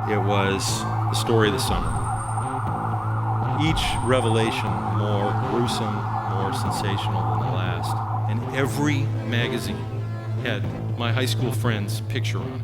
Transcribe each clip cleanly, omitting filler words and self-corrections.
it was the story of the summer. Each revelation more gruesome, more sensational than the last. And every magazine had my high school friend's picture on it.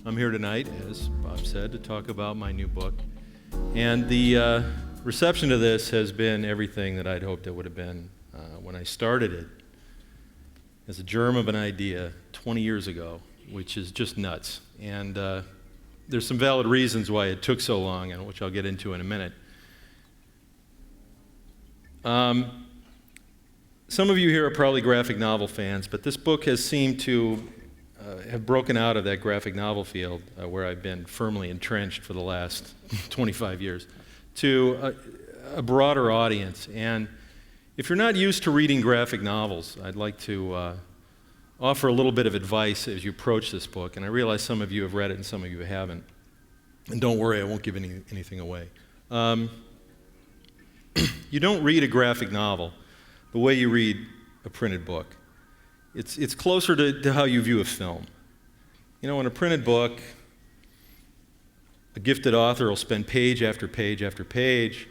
I'm here tonight, as Bob said, to talk about my new book. And the reception to this has been everything that I'd hoped it would have been when I started it as a germ of an idea 20 years ago, which is just nuts. And there's some valid reasons why it took so long, and which I'll get into in a minute. Some of you here are probably graphic novel fans, but this book has seemed to have broken out of that graphic novel field where I've been firmly entrenched for the last 25 years to a broader audience. And if you're not used to reading graphic novels, I'd like to offer a little bit of advice as you approach this book. And I realize some of you have read it and some of you haven't. And don't worry, I won't give anything away. You don't read a graphic novel the way you read a printed book. It's closer to how you view a film. You know, in a printed book, a gifted author will spend page after page after page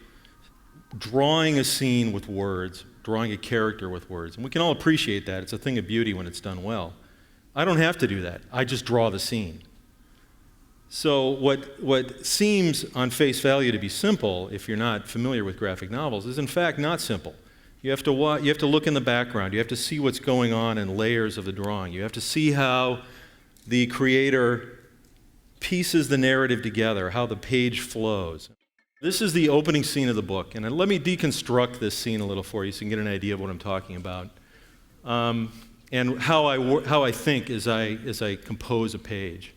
drawing a scene with words, drawing a character with words. And we can all appreciate that. It's a thing of beauty when it's done well. I don't have to do that. I just draw the scene. So what seems on face value to be simple, if you're not familiar with graphic novels, is in fact not simple. You have to look in the background. You have to see what's going on in layers of the drawing. You have to see how the creator pieces the narrative together, how the page flows. This is the opening scene of the book, and let me deconstruct this scene a little for you so you can get an idea of what I'm talking about, and how I think as I compose a page.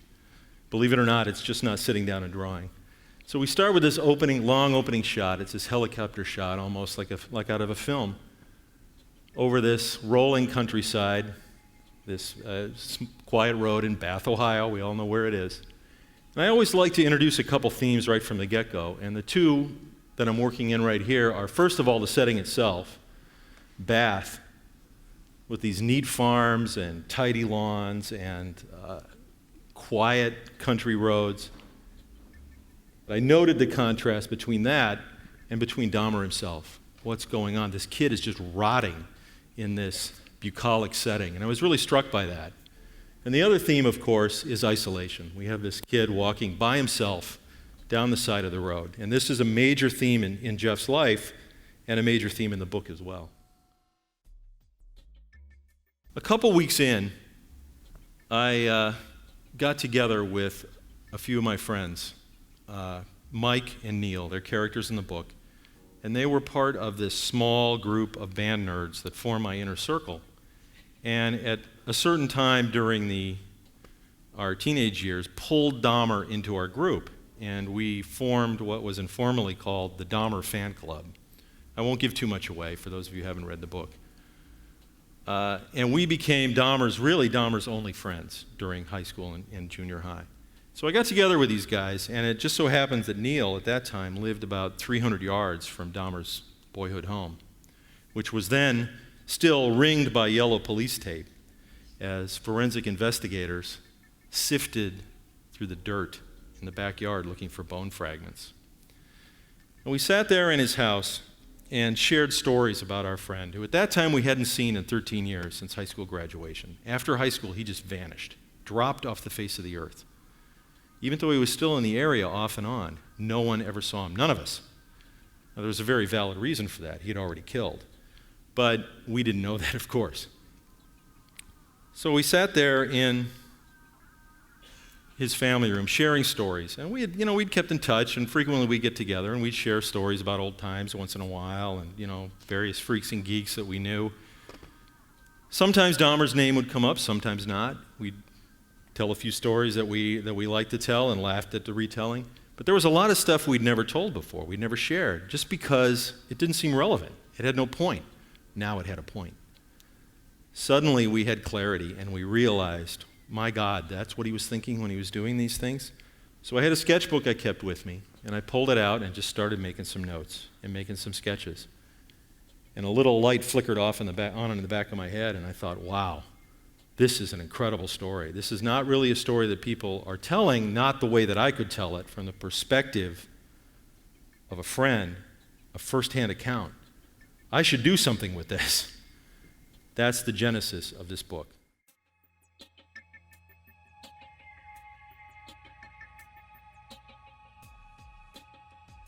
Believe it or not, it's just not sitting down and drawing. So we start with this long opening shot. It's this helicopter shot, almost like out of a film, over this rolling countryside, this quiet road in Bath, Ohio. We all know where it is. And I always like to introduce a couple themes right from the get-go. And the two that I'm working in right here are, first of all, the setting itself, Bath, with these neat farms and tidy lawns and quiet country roads. I noted the contrast between that and between Dahmer himself. What's going on? This kid is just rotting in this bucolic setting, and I was really struck by that. And the other theme, of course, is isolation. We have this kid walking by himself down the side of the road, and this is a major theme in Jeff's life and a major theme in the book as well. A couple weeks in, I got together with a few of my friends, Mike and Neil, they're characters in the book, and they were part of this small group of band nerds that form my inner circle. And at a certain time during our teenage years, pulled Dahmer into our group, and we formed what was informally called the Dahmer Fan Club. I won't give too much away for those of you who haven't read the book. And we became Dahmer's only friends during high school and junior high. So I got together with these guys, and it just so happens that Neil, at that time, lived about 300 yards from Dahmer's boyhood home, which was then still ringed by yellow police tape as forensic investigators sifted through the dirt in the backyard looking for bone fragments. And we sat there in his house and shared stories about our friend, who at that time we hadn't seen in 13 years since high school graduation. After high school, he just vanished, dropped off the face of the earth. Even though he was still in the area off and on, no one ever saw him, none of us. Now, there was a very valid reason for that. He had already killed. But we didn't know that, of course. So we sat there in his family room sharing stories. And we'd kept in touch, and frequently we'd get together and we'd share stories about old times once in a while and, various freaks and geeks that we knew. Sometimes Dahmer's name would come up, sometimes not. We'd tell a few stories that we liked to tell and laughed at the retelling. But there was a lot of stuff we'd never told before, we'd never shared, just because it didn't seem relevant. It had no point. Now it had a point. Suddenly we had clarity and we realized, my God, that's what he was thinking when he was doing these things. So I had a sketchbook I kept with me, and I pulled it out and just started making some notes and making some sketches. And a little light flickered off in the back of my head, and I thought, wow, this is an incredible story. This is not really a story that people are telling, not the way that I could tell it, from the perspective of a friend, a first-hand account. I should do something with this. That's the genesis of this book.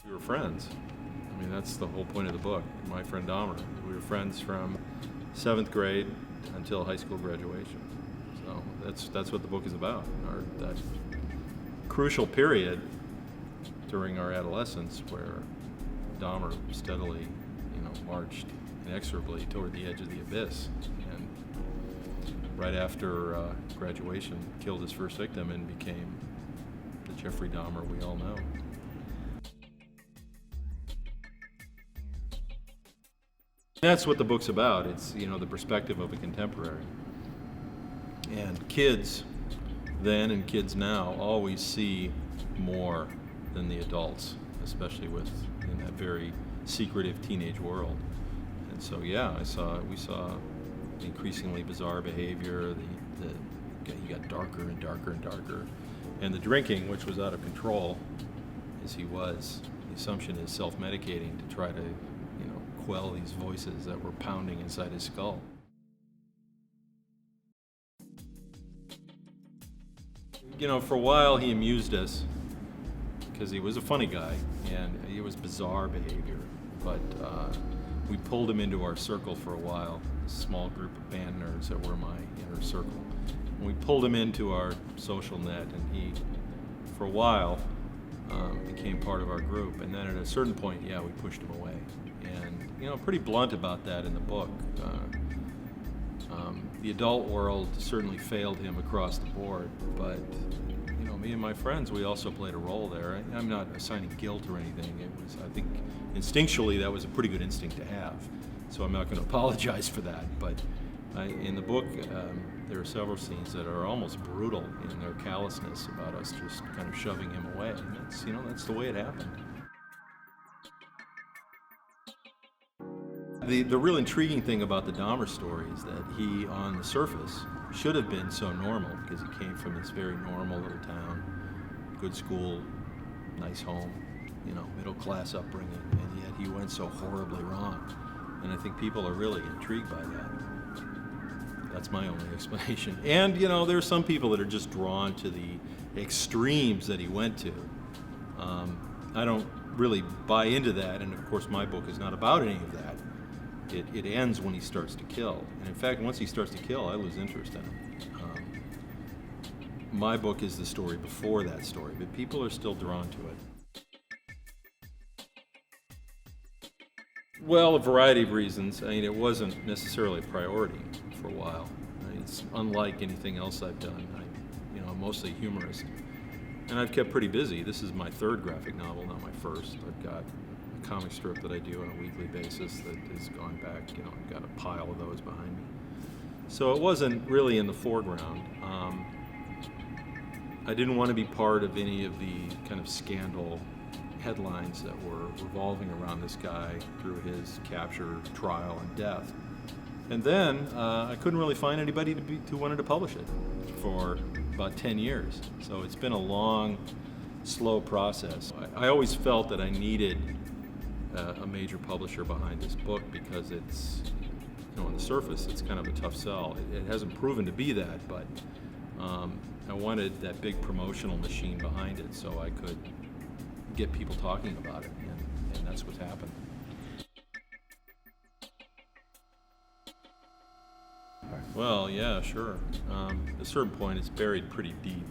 We were friends. I mean, that's the whole point of the book, My Freind Dahmer. We were friends from 7th grade until high school graduation. So that's what the book is about. That crucial period during our adolescence where Dahmer steadily, marched inexorably toward the edge of the abyss, and right after graduation killed his first victim and became the Jeffrey Dahmer we all know. That's what the book's about. It's, the perspective of a contemporary. And kids then and kids now always see more than the adults, especially in that very secretive teenage world. And so, yeah, we saw increasingly bizarre behavior. He got darker and darker and darker. And the drinking, which was out of control, as he was, the assumption is self-medicating to try to, quell these voices that were pounding inside his skull. For a while he amused us because he was a funny guy and it was bizarre behavior, but we pulled him into our circle for a while, a small group of band nerds that were my inner circle. And we pulled him into our social net, and he, for a while, became part of our group. And then at a certain point, we pushed him away. And, pretty blunt about that in the book. The adult world certainly failed him across the board, but, me and my friends, we also played a role there. I'm not assigning guilt or anything. I think, instinctually, that was a pretty good instinct to have. So I'm not going to apologize for that. But in the book, there are several scenes that are almost brutal in their callousness about us just kind of shoving him away. And that's the way it happened. The real intriguing thing about the Dahmer story is that he, on the surface, should have been so normal because he came from this very normal little town, good school, nice home, middle-class upbringing, and yet he went so horribly wrong. And I think people are really intrigued by that. That's my only explanation. And, there are some people that are just drawn to the extremes that he went to. I don't really buy into that, and of course my book is not about any of that. It ends when he starts to kill. And in fact, once he starts to kill, I lose interest in him. My book is the story before that story, but people are still drawn to it. Well, a variety of reasons. It wasn't necessarily a priority for a while. It's unlike anything else I've done. I'm mostly a humorist. And I've kept pretty busy. This is my third graphic novel, not my first. I've got a comic strip that I do on a weekly basis that has gone back. I've got a pile of those behind me. So it wasn't really in the foreground. I didn't want to be part of any of the kind of scandal headlines that were revolving around this guy through his capture, trial, and death. And then I couldn't really find anybody who wanted to publish it for about 10 years. So it's been a long, slow process. I always felt that I needed a major publisher behind this book because it's, on the surface, it's kind of a tough sell. It hasn't proven to be that, but I wanted that big promotional machine behind it so I could get people talking about it, and that's what's happened. Well, yeah, sure. At a certain point, it's buried pretty deep.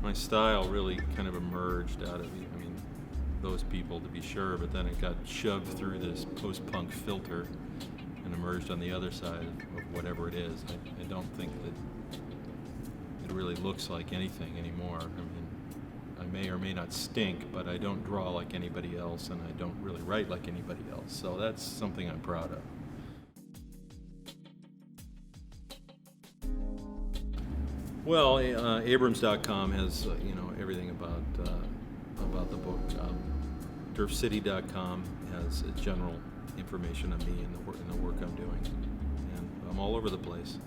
My style really kind of emerged out of, those people, to be sure, but then it got shoved through this post-punk filter and emerged on the other side of whatever it is. I don't think that it really looks like anything anymore. may or may not stink, but I don't draw like anybody else, and I don't really write like anybody else. So that's something I'm proud of. Well, Abrams.com has everything about the book. DerfCity.com has general information on me and the work I'm doing, and I'm all over the place.